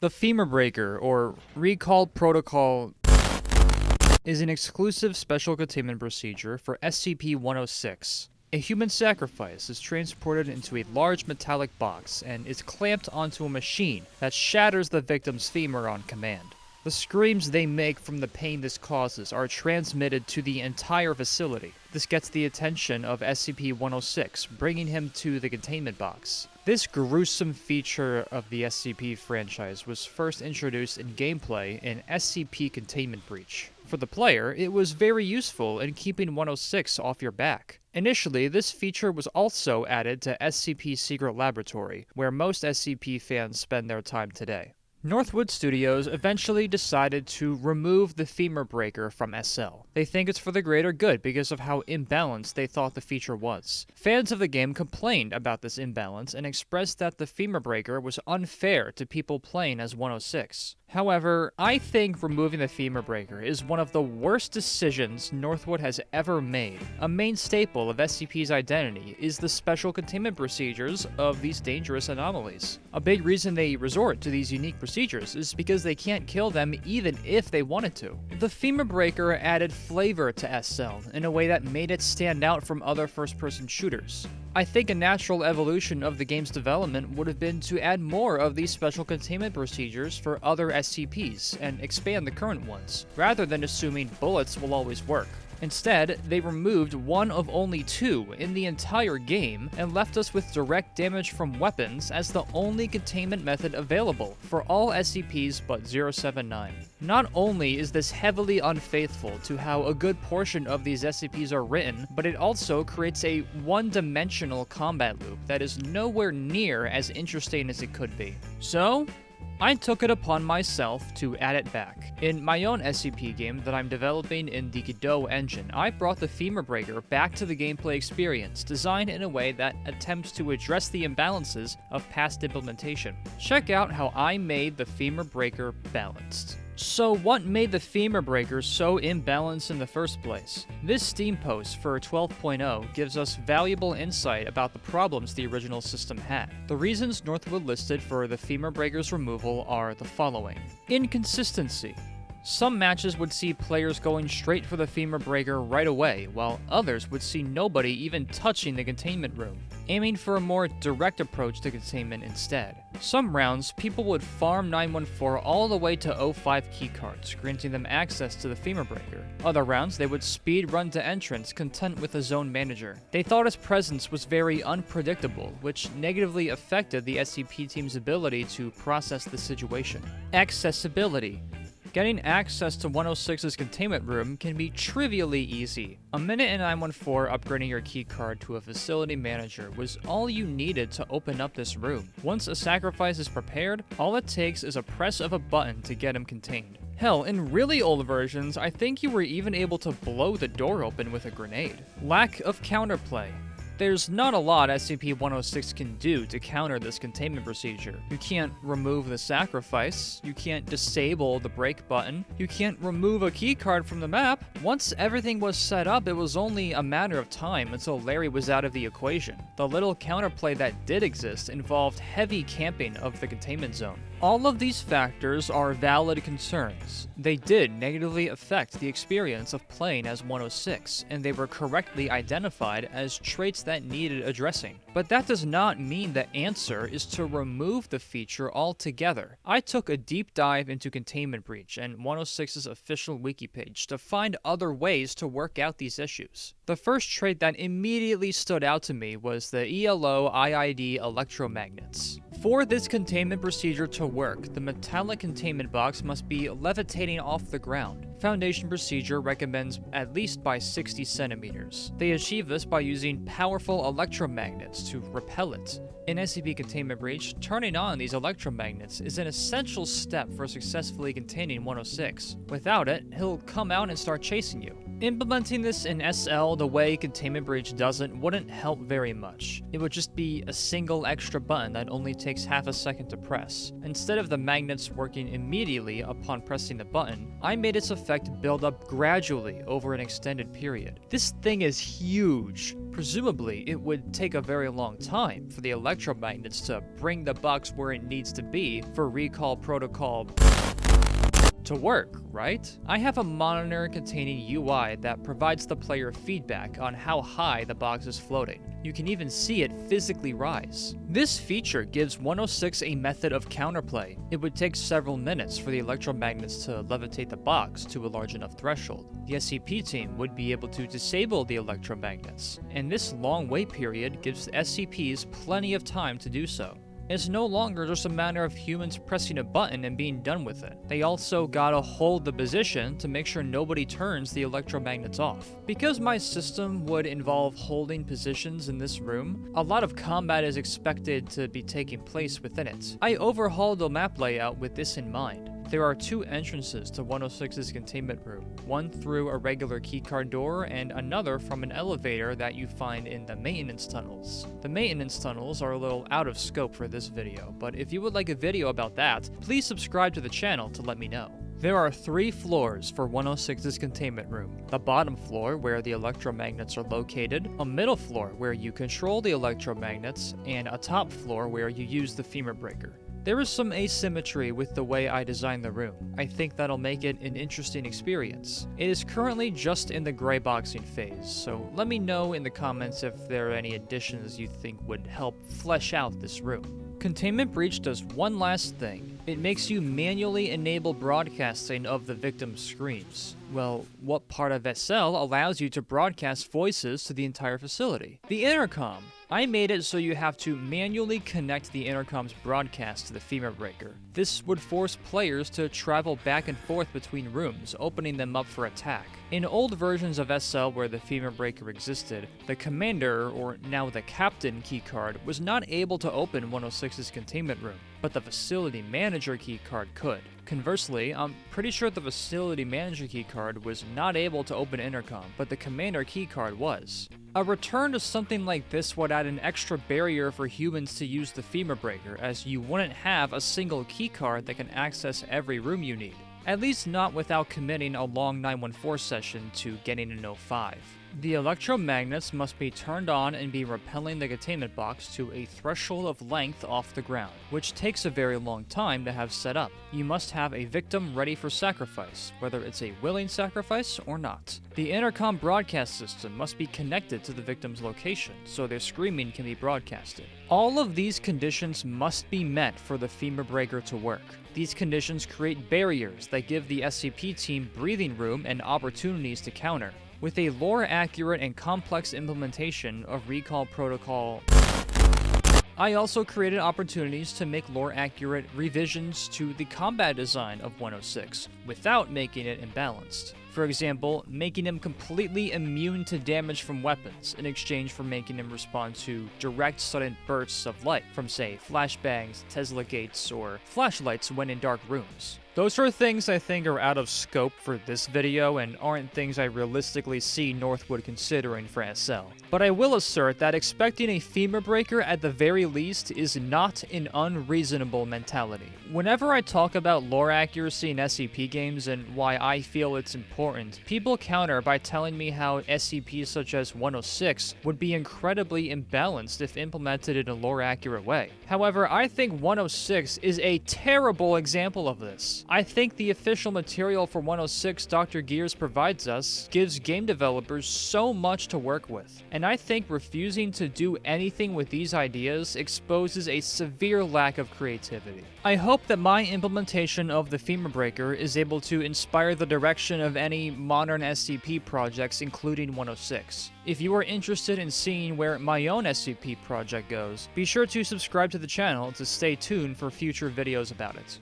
The Femur Breaker, or Recall Protocol, is an exclusive special containment procedure for SCP-106. A human sacrifice is transported into a large metallic box and is clamped onto a machine that shatters the victim's femur on command. The screams they make from the pain this causes are transmitted to the entire facility. This gets the attention of SCP-106, bringing him to the containment box. This gruesome feature of the SCP franchise was first introduced in gameplay in SCP Containment Breach. For the player, it was very useful in keeping 106 off your back. Initially, this feature was also added to SCP Secret Laboratory, where most SCP fans spend their time today. Northwood Studios eventually decided to remove the Femur Breaker from SL. They think it's for the greater good because of how imbalanced they thought the feature was. Fans of the game complained about this imbalance and expressed that the Femur Breaker was unfair to people playing as 106. However, I think removing the Femur Breaker is one of the worst decisions Northwood has ever made. A main staple of SCP's identity is the special containment procedures of these dangerous anomalies. A big reason they resort to these unique procedures is because they can't kill them even if they wanted to. The Femur Breaker added flavor to SL in a way that made it stand out from other first-person shooters. I think a natural evolution of the game's development would have been to add more of these special containment procedures for other SCPs and expand the current ones, rather than assuming bullets will always work. Instead, they removed one of only two in the entire game and left us with direct damage from weapons as the only containment method available for all SCPs but 079. Not only is this heavily unfaithful to how a good portion of these SCPs are written, but it also creates a one-dimensional combat loop that is nowhere near as interesting as it could be. So, I took it upon myself to add it back. In my own SCP game that I'm developing in the Godot Engine, I brought the Femur Breaker back to the gameplay experience, designed in a way that attempts to address the imbalances of past implementation. Check out how I made the Femur Breaker balanced. So what made the Femur Breaker so imbalanced in the first place? This Steam post for 12.0 gives us valuable insight about the problems the original system had. The reasons Northwood listed for the Femur Breaker's removal are the following. Inconsistency. Some matches would see players going straight for the Femur Breaker right away, while others would see nobody even touching the containment room, aiming for a more direct approach to containment instead. Some rounds, people would farm 914 all the way to 05 keycards, granting them access to the Femur Breaker. Other rounds, they would speed run to entrance, content with a zone manager. They thought his presence was very unpredictable, which negatively affected the SCP team's ability to process the situation. Accessibility. Getting access to 106's containment room can be trivially easy. A minute in 914 upgrading your keycard to a facility manager was all you needed to open up this room. Once a sacrifice is prepared, all it takes is a press of a button to get him contained. Hell, in really old versions, I think you were even able to blow the door open with a grenade. Lack of counterplay. There's not a lot SCP-106 can do to counter this containment procedure. You can't remove the sacrifice, you can't disable the break button, you can't remove a keycard from the map. Once everything was set up, it was only a matter of time until Larry was out of the equation. The little counterplay that did exist involved heavy camping of the containment zone. All of these factors are valid concerns. They did negatively affect the experience of playing as 106, and they were correctly identified as traits that needed addressing. But that does not mean the answer is to remove the feature altogether. I took a deep dive into Containment Breach and 106's official wiki page to find other ways to work out these issues. The first trait that immediately stood out to me was the ELO-IID Electromagnets. For this containment procedure to work, the metallic containment box must be levitating off the ground. Foundation procedure recommends at least by 60 centimeters. They achieve this by using powerful electromagnets to repel it. In SCP Containment Breach, turning on these electromagnets is an essential step for successfully containing 106. Without it, he'll come out and start chasing you. Implementing this in SL the way Containment Breach does it wouldn't help very much. It would just be a single extra button that only takes half a second to press. Instead of the magnets working immediately upon pressing the button, I made its effect build up gradually over an extended period. This thing is huge. Presumably, it would take a very long time for the electromagnets to bring the box where it needs to be for recall protocol to work, right? I have a monitor containing UI that provides the player feedback on how high the box is floating. You can even see it physically rise. This feature gives 106 a method of counterplay. It would take several minutes for the electromagnets to levitate the box to a large enough threshold. The SCP team would be able to disable the electromagnets, and this long wait period gives the SCPs plenty of time to do so. It's no longer just a matter of humans pressing a button and being done with it. They also gotta hold the position to make sure nobody turns the electromagnets off. Because my system would involve holding positions in this room, a lot of combat is expected to be taking place within it. I overhauled the map layout with this in mind. There are two entrances to 106's containment room, one through a regular keycard door and another from an elevator that you find in the maintenance tunnels. The maintenance tunnels are a little out of scope for this video, but if you would like a video about that, please subscribe to the channel to let me know. There are 3 floors for 106's containment room. The bottom floor, where the electromagnets are located, a middle floor, where you control the electromagnets, and a top floor, where you use the Femur Breaker. There is some asymmetry with the way I designed the room. I think that'll make it an interesting experience. It is currently just in the gray boxing phase, so let me know in the comments if there are any additions you think would help flesh out this room. Containment Breach does one last thing. It makes you manually enable broadcasting of the victim's screams. Well, what part of SL allows you to broadcast voices to the entire facility? The intercom. I made it so you have to manually connect the intercom's broadcast to the Femur Breaker. This would force players to travel back and forth between rooms, opening them up for attack. In old versions of SL where the Femur Breaker existed, the commander, or now the captain keycard, was not able to open 106's containment room, but the facility manager keycard could. Conversely, I'm pretty sure the facility manager keycard was not able to open intercom, but the commander keycard was. A return to something like this would add an extra barrier for humans to use the Femur Breaker, as you wouldn't have a single keycard that can access every room you need. At least not without committing a long 914 session to getting an 05. The electromagnets must be turned on and be repelling the containment box to a threshold of length off the ground, which takes a very long time to have set up. You must have a victim ready for sacrifice, whether it's a willing sacrifice or not. The intercom broadcast system must be connected to the victim's location, so their screaming can be broadcasted. All of these conditions must be met for the Femur Breaker to work. These conditions create barriers that give the SCP team breathing room and opportunities to counter. With a lore-accurate and complex implementation of recall protocol, I also created opportunities to make lore-accurate revisions to the combat design of 106, without making it imbalanced. For example, making him completely immune to damage from weapons, in exchange for making him respond to direct sudden bursts of light from, say, flashbangs, Tesla gates, or flashlights when in dark rooms. Those are things I think are out of scope for this video and aren't things I realistically see Northwood considering for SL. But I will assert that expecting a Femur Breaker at the very least is not an unreasonable mentality. Whenever I talk about lore accuracy in SCP games and why I feel it's important, people counter by telling me how SCPs such as 106 would be incredibly imbalanced if implemented in a lore accurate way. However, I think 106 is a terrible example of this. I think the official material for 106 Dr. Gears provides us gives game developers so much to work with, and I think refusing to do anything with these ideas exposes a severe lack of creativity. I hope that my implementation of the Femur Breaker is able to inspire the direction of any modern SCP projects, including 106. If you are interested in seeing where my own SCP project goes, be sure to subscribe to the channel to stay tuned for future videos about it.